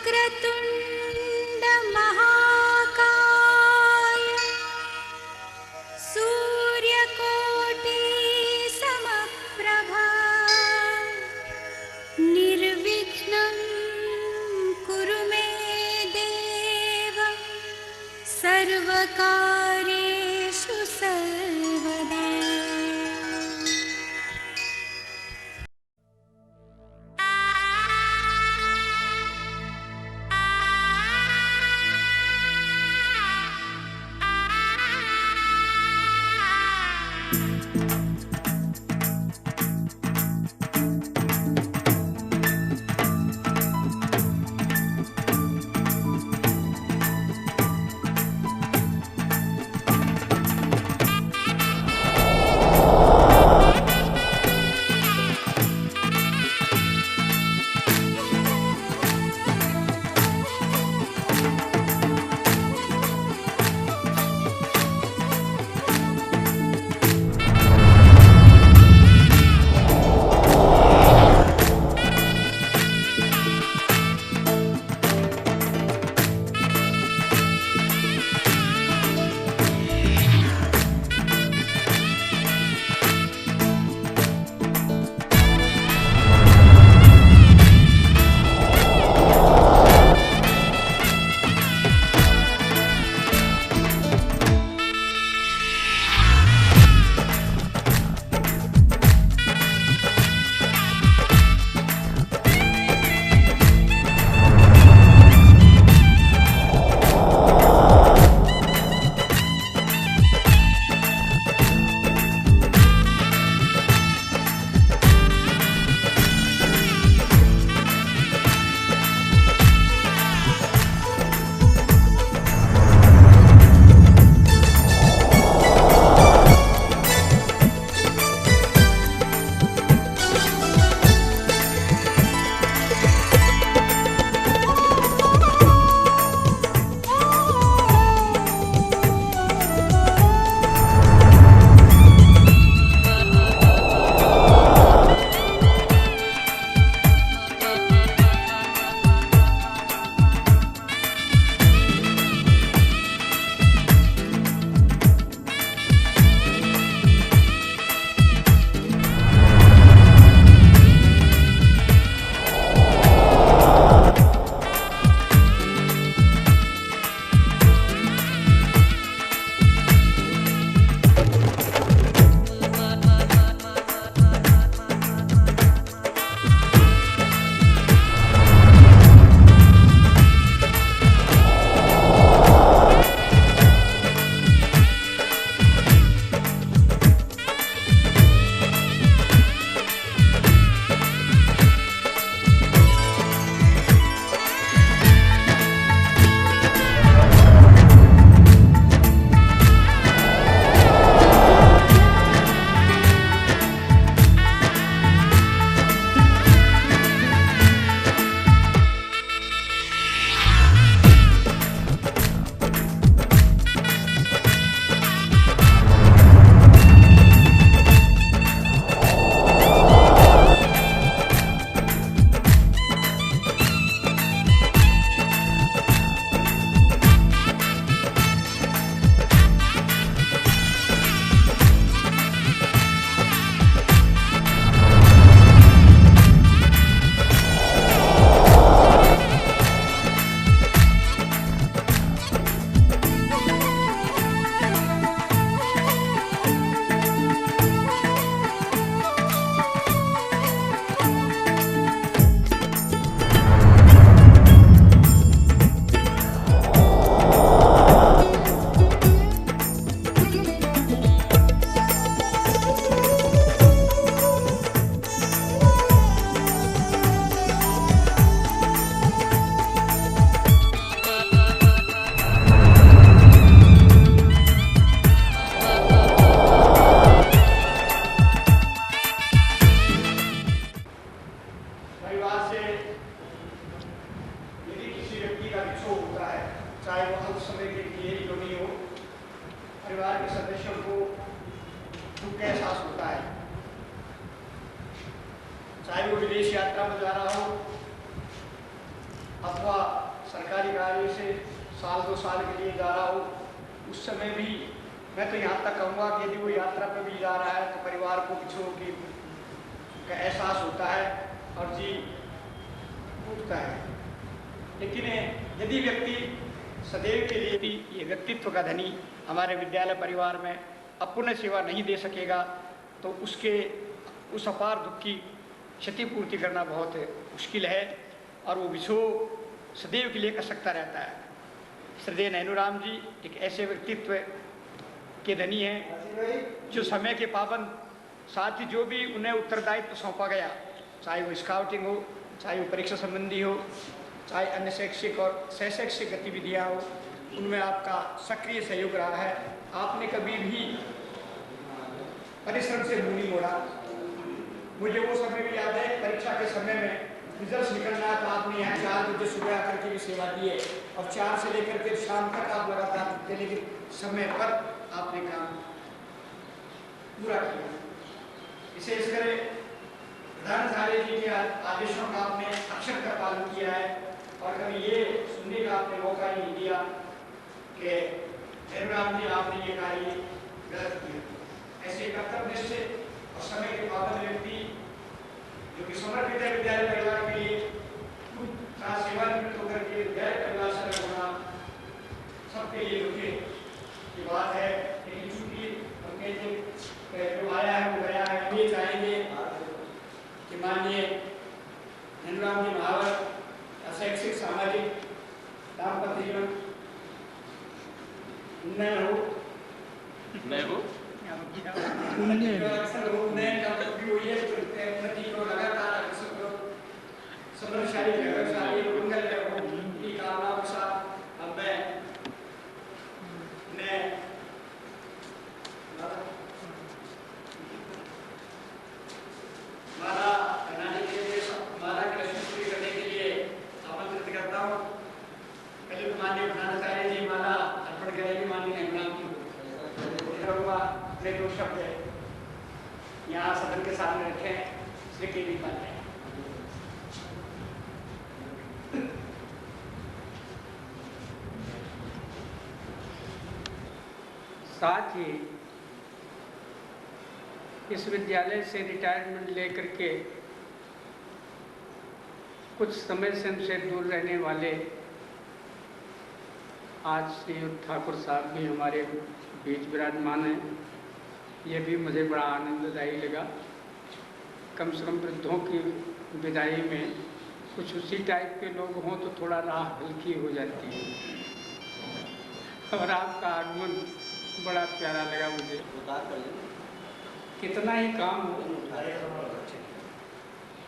वक्रतुण्ड महाकाय सूर्यकोटि समप्रभा निर्विघ्नं कुरु मे देव सर्वकार्येषु सर्वदा। परिवार के सदस्यों को दुख का एहसास होता है, चाहे वो विदेश यात्रा पर जा रहा हो अथवा साल 2 साल के लिए जा रहा हो, उस समय भी मैं तो यहाँ तक कहूँगा कि यदि वो यात्रा पे भी जा रहा है तो परिवार को बिछोह का एहसास होता है और जी उठता है। लेकिन यदि व्यक्ति सदैव के लिए भी ये व्यक्तित्व का धनी हमारे विद्यालय परिवार में अपूर्ण सेवा नहीं दे सकेगा तो उसके उस अपार दुख की क्षतिपूर्ति करना बहुत मुश्किल है और वो विछोह सदैव के लिए कर सकता रहता है। श्रद्धेय नैनूराम जी एक ऐसे व्यक्तित्व के धनी हैं जो समय के पाबंद, साथ ही जो भी उन्हें उत्तरदायित्व सौंपा गया, चाहे वो स्काउटिंग हो, चाहे वो परीक्षा संबंधी हो, चाहे अन्य शैक्षिक और सहशैक्षिक गतिविधियाँ हो, उनमें आपका सक्रिय सहयोग रहा है। आपने कभी भी परिश्रम से मुंह नहीं मोड़ा। मुझे वो समय भी याद है, परीक्षा के समय में रिजल्ट निकलना है तो आपने यहाँ 4 बजे सुबह आकर के भी सेवा दी है और 4 से लेकर के शाम तक आप लगातार थे, लेकिन समय पर आपने काम पूरा किया। विशेष कर प्रधानाचार्य जी के आदेशों का आपने अक्षर का पालन किया है और कभी ये सुनने का आपने मौका ही नहीं दिया कि नैनूराम जी आपने ये कार्य गलत किया। ऐसे कर्तव्यनिष्ठ और समय के पाबंद व्यक्ति जो कि समर्पित है विद्यालय परिवार के लिए, सेवानिवृत्त होकर के विद्यालय परिवार से होना सबके लिए रुके की बात है। लेकिन चूंकि उनके जो आया है वो गया है, हम ये चाहेंगे कि माननीय नैनूराम जी महावर शैक्षिक सामाजिक दाम्पत्य जीवन उन्नयन हो समृद्धशाली व्यवसायी मंगल की कामनाओं के साथ अब मैं माला बनाने के लिए माला की रस्म पूरी करने के लिए आमंत्रित करता हूँ। पहले तो माननीय प्रधानाचार्य जी माला अर्पण करेंगे माननीय नैनूराम जी को। अपने 2 शब्द यहाँ सदन के सामने रखें। श्री के डी पाल साथ ही इस विद्यालय से रिटायरमेंट लेकर के कुछ समय से हमसे दूर रहने वाले आज श्रीयुक्त ठाकुर साहब भी हमारे बीच विराजमान हैं। ये भी मुझे बड़ा आनंददायी लगा। कम से कम वृद्धों की विदाई में कुछ उसी टाइप के लोग हों तो थोड़ा राह हल्की हो जाती है। और आपका आगमन बड़ा प्यारा लगा मुझे। कितना ही काम हो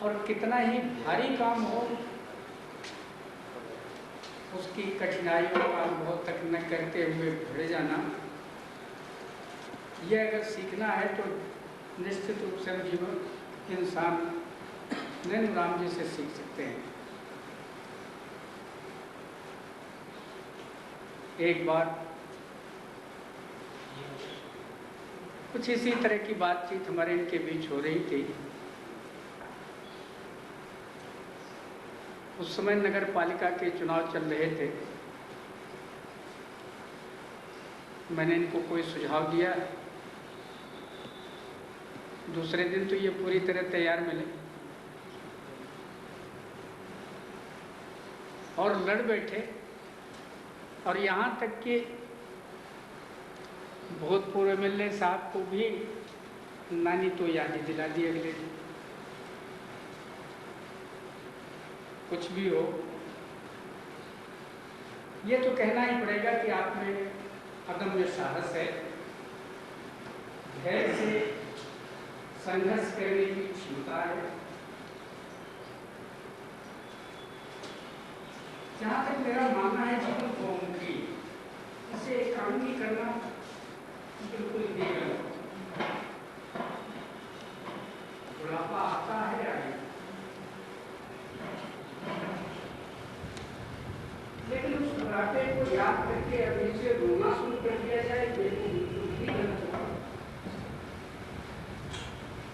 और कितना ही भारी काम हो, उसकी कठिनाइयों का अनुभव तक न करते हुए बढ़ जाना, यह अगर सीखना है तो निश्चित रूप से जीवन इंसान नैनूराम जी से सीख सकते हैं। एक बार कुछ इसी तरह की बातचीत हमारे इनके बीच हो रही थी। उस समय नगर पालिका के चुनाव चल रहे थे। मैंने इनको कोई सुझाव दिया, दूसरे दिन तो ये पूरी तरह तैयार मिले और लड़ बैठे। और यहाँ तक कि भूतपूर्व एमएलए साहब को भी नानी तो याद ही दिला दी अगले दिन। कुछ भी हो, ये तो कहना ही पड़ेगा कि आप में अदम्य साहस है, धैर्य से संघर्ष करने की क्षमता है। जहाँ तक मेरा मानना है जीवन बहुमुखी, इसे काम नहीं करना बिल्कुल भी गलत। बुढ़ापा आता है आगे, लेकिन उस बुढ़ापे को याद करके अभी से रोना शुरू कर दिया जाए, बिल्कुल भी गलत होगा।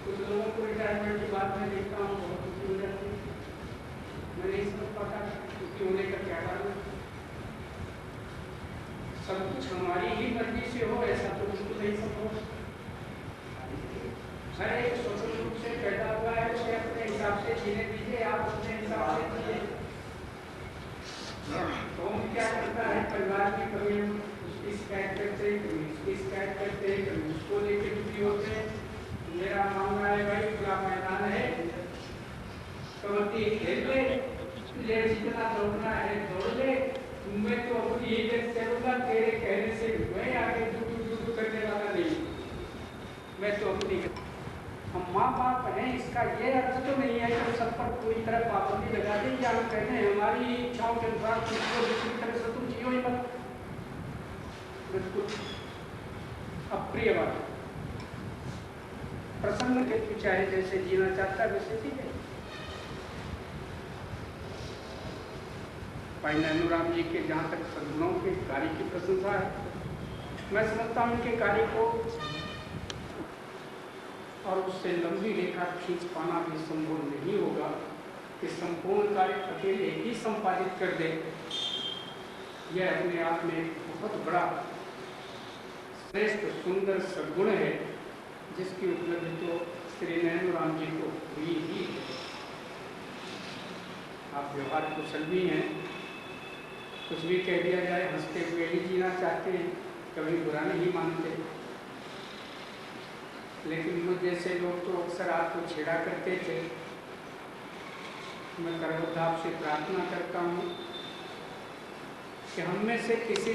कुछ लोगों को रिटायरमेंट की बात में देखता हूँ बहुत खुशी हो जाती है। मैं नहीं समझ पाता खुशी होने का क्या कारण है। सब कुछ हमारी ही मर्जी से हो ऐसा तो बिल्कुल नहीं संभव। हर एक स्वतंत्र रूप से पैदा हुआ है, उसे अपने हिसाब से जीने दीजिए, आप अपने हिसाब से जिए। तो हम क्या करता है परिवार में, कभी हम उसकी शिकायत करते हैं, कभी उसकी शिकायत करते हैं, कभी उसको लेकर दुखी होते हैं। मेरा मानना है भाई खुला मैदान है, कबड्डी खेल ले, जितना दौड़ना है दौड़ ले। मैं तो अपनी ही देश चलूंगा, तेरे कहने से मैं आगे दुख करने वाला नहीं। मैं तो अपनी, हम माँ बाप हैं, इसका ये अर्थ तो नहीं है कि सब पर पूरी तरह पाबंदी लगा दें या हम कहते हैं हमारी इच्छाओं के अनुसार किसी दूसरी तरह से तुम जियो ही मत। बिल्कुल अप्रिय बात। प्रसन्न के चाहे जैसे जीना चाहता है वैसे जी है। भाई नैनूराम जी के जहाँ तक सद्गुणों के कार्य की प्रशंसा है, मैं समझता हूँ उनके कार्य को और उससे लंबी रेखा खींच पाना भी संभव नहीं होगा कि संपूर्ण कार्य अकेले ही संपादित कर दे। यह अपने आप में बहुत बड़ा श्रेष्ठ सुंदर सद्गुण है, जिसकी उपलब्धि तो श्री नैनूराम जी को हुई ही है। आप व्यवहार कुशल भी हैं, कुछ भी कह दिया जाए हंसते हुए ही जीना चाहते हैं, कभी बुरा नहीं मानते। लेकिन मुझ जैसे लोग तो अक्सर आपको छेड़ा करते थे। मैं करबद्ध आपसे प्रार्थना करता हूँ कि हम में से किसी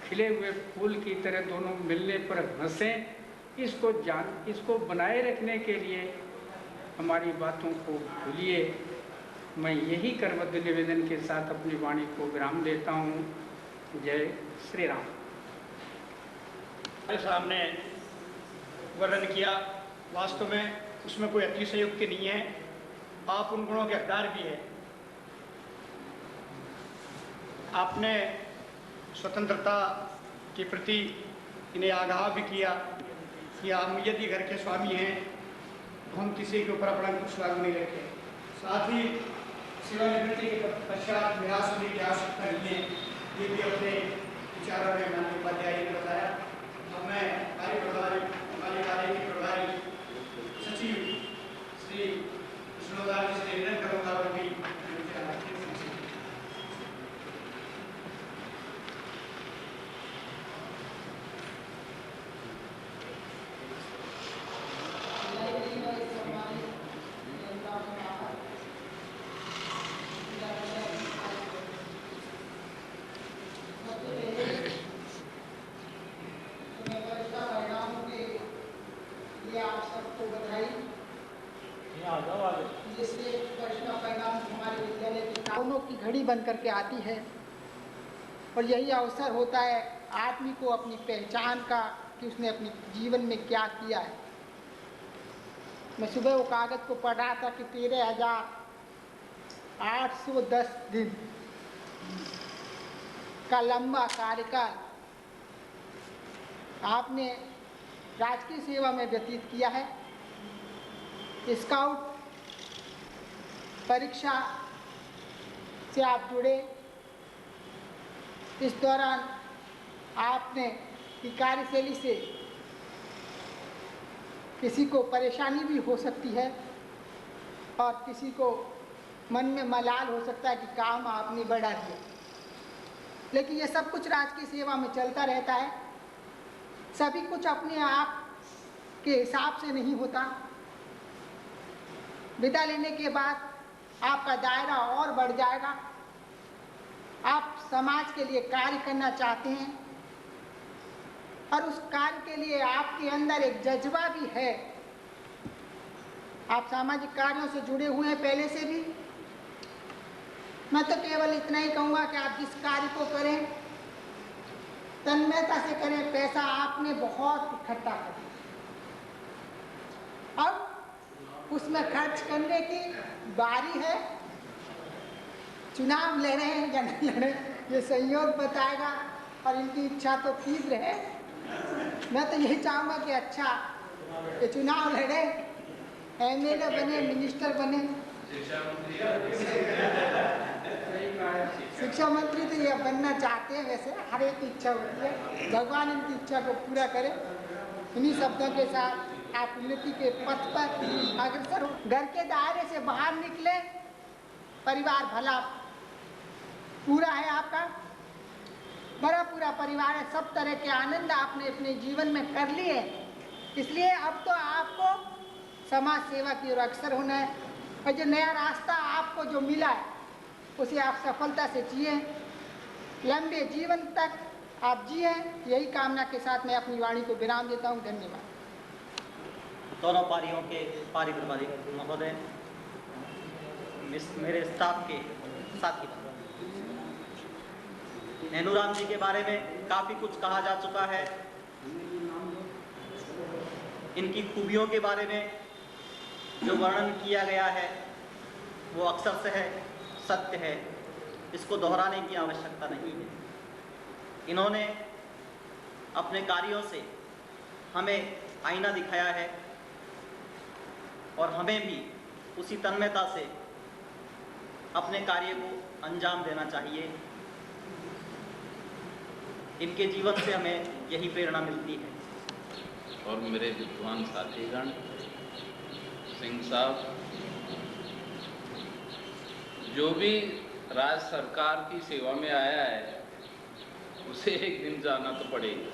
खिले हुए फूल की तरह दोनों मिलने पर हंसें। इसको बनाए रखने के लिए हमारी बातों को भूलिए। मैं यही करबद्ध निवेदन के साथ अपनी वाणी को विराम देता हूँ। जय श्री राम। हमारे सामने वर्णन किया, वास्तव में उसमें कोई अतिशयोक्ति नहीं है। आप उन गुणों के हकदार भी हैं। आपने स्वतंत्रता के प्रति इन्हें आगाह भी किया कि हम यदि घर के स्वामी हैं तो हम किसी के ऊपर अपना कुछ लागू नहीं रखें। साथ ही सेवानिवृत्ति के पश्चात निराश होने की आवश्यकता नहीं है, ये भी अपने विचारों में माननीय उपाध्याय ने बताया। अब मैं हमारे कार्य के प्रभारी सचिव श्री विष्णुदास जी से निवेदन करूँगा और भी की घड़ी बन करके आती है और यही अवसर होता है आदमी को अपनी पहचान का कि उसने अपने जीवन में क्या किया है। मैं सुबह वो कागज़ को पढ़ रहा था कि 13,810 दिन का लंबा कार्यकाल आपने राजकीय सेवा में व्यतीत किया है। स्काउट परीक्षा से आप जुड़े, इस दौरान आपने की कार्यशैली से किसी को परेशानी भी हो सकती है और किसी को मन में मलाल हो सकता है कि काम आपने बढ़ा दिया, लेकिन ये सब कुछ राजकीय सेवा में चलता रहता है। सभी कुछ अपने आप के हिसाब से नहीं होता। विदा लेने के बाद आपका दायरा और बढ़ जाएगा। आप समाज के लिए कार्य करना चाहते हैं और उस कार्य के लिए आपके अंदर एक जज्बा भी है। आप सामाजिक कार्यों से जुड़े हुए हैं पहले से भी। मैं तो केवल इतना ही कहूँगा कि आप जिस कार्य को करें तन्मयता से करें। पैसा आपने बहुत इकट्ठा कर दिया, अब उसमें खर्च करने की बारी है। चुनाव लड़े हैं या नहीं लड़े ये संयोग बताएगा और इनकी इच्छा तो तीव्र है। मैं तो यही चाहूँगा कि अच्छा ये चुनाव लड़े, एमएलए बने, मिनिस्टर बने। शिक्षा मंत्री तो ये बनना चाहते हैं, वैसे हर एक की इच्छा होती है, भगवान इनकी इच्छा को पूरा करे। इन्हीं शब्दों के साथ आप उन्नति के पथ पर अग्रसर हो, घर के दायरे से बाहर निकले, परिवार भला पूरा है आपका, बड़ा पूरा परिवार है, सब तरह के आनंद आपने अपने जीवन में कर लिए, इसलिए अब तो आपको समाज सेवा की ओर अग्रसर होना है। और जो नया रास्ता आपको जो मिला है उसे आप सफलता से जिए, लंबे जीवन तक आप जिए, यही कामना के साथ मैं अपनी वाणी को विराम देता हूँ। धन्यवाद। दोनों पारियों के पारी प्रभारी महोदय, मेरे स्टाफ के साथी, नैनूराम जी के बारे में काफ़ी कुछ कहा जा चुका है। इनकी खूबियों के बारे में जो वर्णन किया गया है वो अक्सर से है, सत्य है, इसको दोहराने की आवश्यकता नहीं है। इन्होंने अपने कार्यों से हमें आईना दिखाया है और हमें भी उसी तन्मयता से अपने कार्य को अंजाम देना चाहिए। इनके जीवन से हमें यही प्रेरणा मिलती है। और मेरे विद्वान साथीगण, सिंह साहब, जो भी राज्य सरकार की सेवा में आया है उसे एक दिन जाना तो पड़ेगा,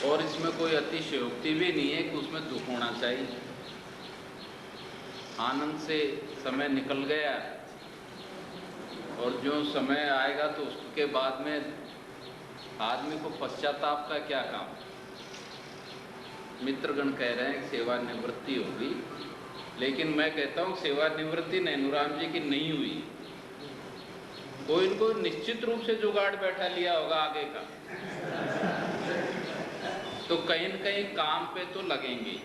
और इसमें कोई अतिशयोक्ति भी नहीं है कि उसमें दुख होना चाहिए। आनंद से समय निकल गया और जो समय आएगा तो उसके बाद में आदमी को पश्चाताप का क्या काम। मित्रगण कह रहे हैं कि सेवानिवृत्ति होगी, लेकिन मैं कहता हूँ सेवानिवृत्ति नैनूराम जी की नहीं हुई, कोई इनको निश्चित रूप से जुगाड़ बैठा लिया होगा आगे का, तो कहीं न कहीं काम पे तो लगेंगे।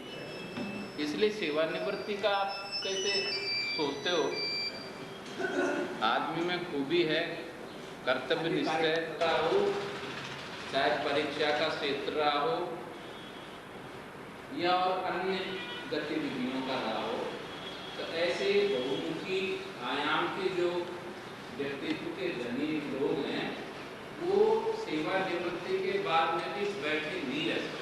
इसलिए सेवानिवृत्ति का आप कैसे सोचते हो? आदमी में खूबी है, कर्तव्य निष्ठा हो, चाहे परीक्षा का क्षेत्र रहा हो या और अन्य गतिविधियों का रहा हो, तो ऐसे बहुमुखी आयाम के जो व्यक्तित्व के धनी लोग हैं वो सेवानिवृत्ति के बाद में भी बैठे नहीं रह सकते।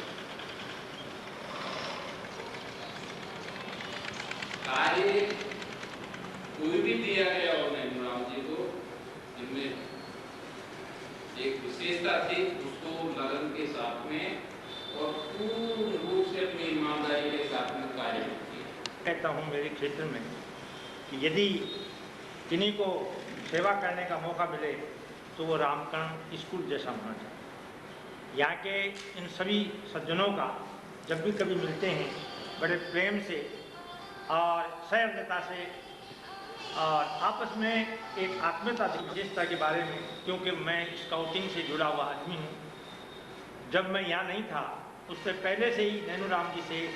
कार्य कोई भी दिया गया हो नैनूराम जी को, जिनमें एक विशेषता थी, उसको लगन के साथ में और पूर्ण रूप से अपनी ईमानदारी के साथ में कार्य किया। कहता हूँ मेरे क्षेत्र में कि यदि किन्हीं को सेवा करने का मौका मिले तो वो रामकर्ण स्कूल जैसा होना चाहिए। यहाँ के इन सभी सज्जनों का जब भी कभी मिलते हैं बड़े प्रेम से और सहृदयता से और आपस में एक आत्मीयता की विशेषता के बारे में, क्योंकि मैं स्काउटिंग से जुड़ा हुआ आदमी हूँ। जब मैं यहाँ नहीं था उससे पहले से ही नैनूराम जी से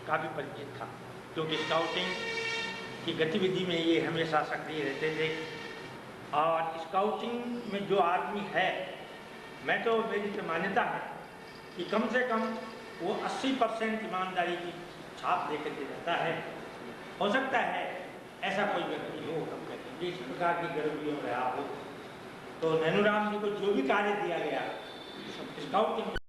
काफ़ी परिचित था, क्योंकि स्काउटिंग की गतिविधि में ये हमेशा सक्रिय रहते थे। और स्काउटिंग में जो आदमी है, मैं तो मेरी तो मान्यता है कि कम से कम वो 80% ईमानदारी की छाप लेकर के जाता है। हो सकता है ऐसा कोई व्यक्ति हो जिस प्रकार की गतिविधियों में रहा हो, तो नैनूराम जी को जो भी कार्य दिया गया स्काउटिंग